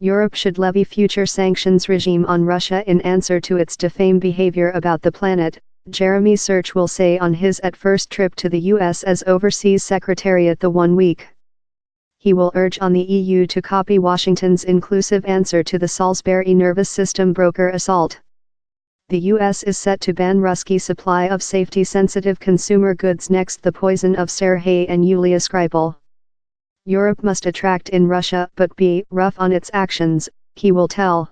Europe should levy future sanctions regime on Russia in answer to its defame behavior about the planet, Jeremy Search will say on his at first trip to the US as Overseas Secretariat the 1 week. He will urge on the EU to copy Washington's inclusive answer to the Salisbury nervous system broker assault. The US is set to ban Ruski supply of safety-sensitive consumer goods next the poison of Sergei and Yulia Skripal. Europe must attract in Russia but be rough on its actions, he will tell.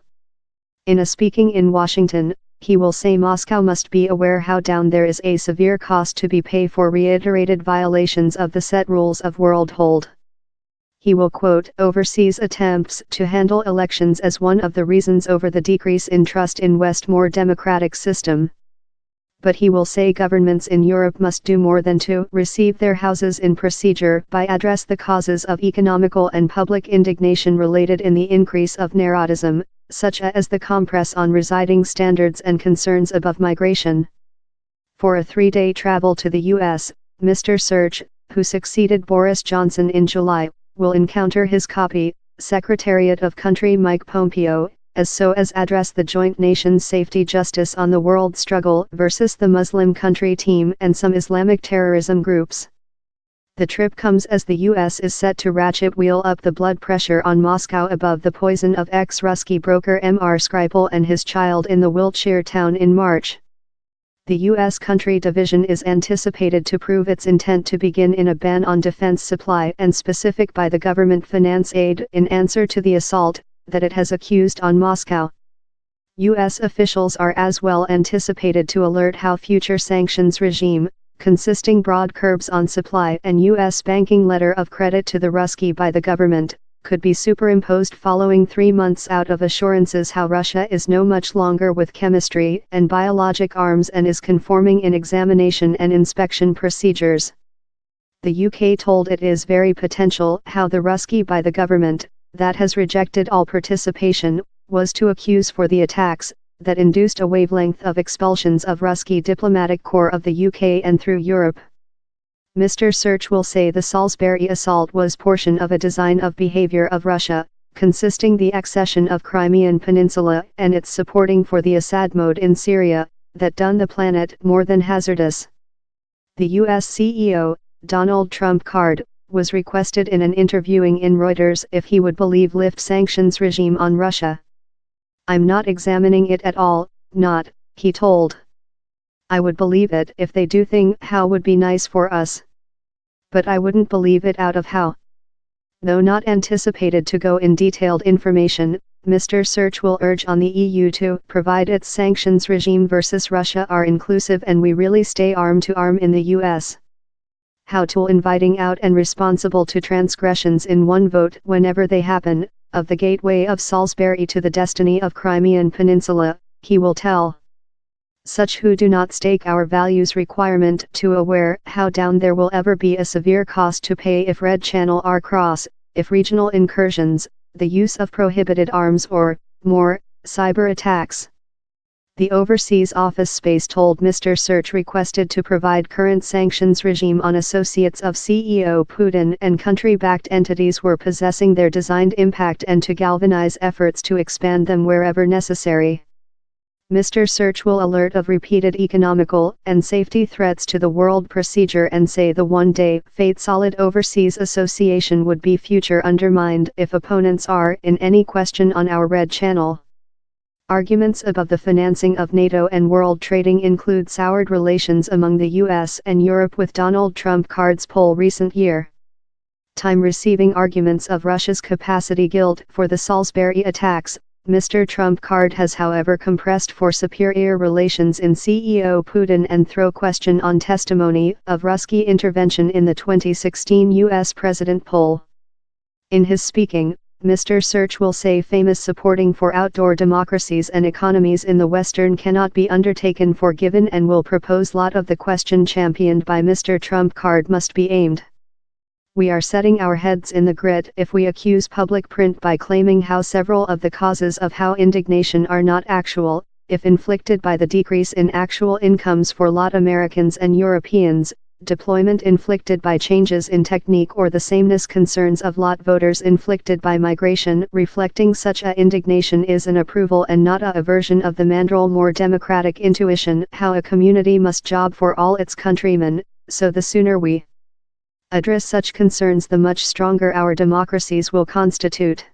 In a speaking in Washington, he will say Moscow must be aware how down there is a severe cost to be paid for reiterated violations of the set rules of world hold. He will quote overseas attempts to handle elections as one of the reasons over the decrease in trust in West more democratic system. But he will say governments in Europe must do more than to receive their houses in procedure by address the causes of economical and public indignation related in the increase of neuroticism, such as the compress on residing standards and concerns above migration. For a 3-day travel to the US, Mr. Search, who succeeded Boris Johnson in July, will encounter his copy, Secretariat of Country Mike Pompeo, as address the joint nations safety justice on the world struggle versus the Muslim country team and some Islamic terrorism groups. The trip comes as the US is set to ratchet wheel up the blood pressure on Moscow above the poison of ex-Ruski broker Mr. Skripal and his child in the Wiltshire town in March. The U.S. country division is anticipated to prove its intent to begin in a ban on defense supply and specific by the government finance aid in answer to the assault that it has accused on Moscow. U.S. officials are as well anticipated to alert how future sanctions regime, consisting broad curbs on supply and U.S. banking letter of credit to the Ruski by the government, could be superimposed following 3 months out of assurances how Russia is no much longer with chemistry and biologic arms and is conforming in examination and inspection procedures. The UK told it is very potential how the Ruski by the government, that has rejected all participation, was to accuse for the attacks, that induced a wavelength of expulsions of Ruski diplomatic corps of the UK and through Europe. Mr. Search will say the Salisbury assault was portion of a design of behavior of Russia, consisting the accession of Crimean Peninsula and its supporting for the Assad mode in Syria, that done the planet more than hazardous. The US CEO, Donald Trump card, was requested in an interviewing in Reuters if he would believe lift sanctions regime on Russia. I'm not examining it at all, not, he told. I would believe it if they do thing how would be nice for us. But I wouldn't believe it out of how. Though not anticipated to go in detailed information, Mr. Search will urge on the EU to provide its sanctions regime versus Russia are inclusive and we really stay arm to arm in the US. How to inviting out and responsible to transgressions in one vote whenever they happen, of the gateway of Salisbury to the destiny of Crimean Peninsula, he will tell. Such who do not stake our values requirement to aware how down there will ever be a severe cost to pay if Red Channel are cross, if regional incursions, the use of prohibited arms or, more, cyber attacks. The Overseas Office Space told Mr. Search requested to provide current sanctions regime on associates of CEO Putin and country-backed entities were possessing their designed impact and to galvanize efforts to expand them wherever necessary. Mr. Search will alert of repeated economical and safety threats to the world procedure and say the one-day fate solid overseas association would be future undermined if opponents are in any question on our Red Channel. Arguments above the financing of NATO and world trading include soured relations among the US and Europe with Donald Trump card's poll recent year. Time receiving arguments of Russia's capacity guilt for the Salisbury attacks, Mr. Trump card has however compressed for superior relations in CEO Putin and throw question on testimony of Ruski intervention in the 2016 US President poll. In his speaking, Mr. Search will say famous supporting for outdoor democracies and economies in the Western cannot be undertaken for given and will propose lot of the question championed by Mr. Trump card must be aimed. We are setting our heads in the grit if we accuse public print by claiming how several of the causes of how indignation are not actual, if inflicted by the decrease in actual incomes for lot Americans and Europeans, deployment inflicted by changes in technique or the sameness concerns of lot voters inflicted by migration. Reflecting such a indignation is an approval and not a aversion of the mandrel more democratic intuition how a community must job for all its countrymen, so the sooner we address such concerns the much stronger our democracies will constitute.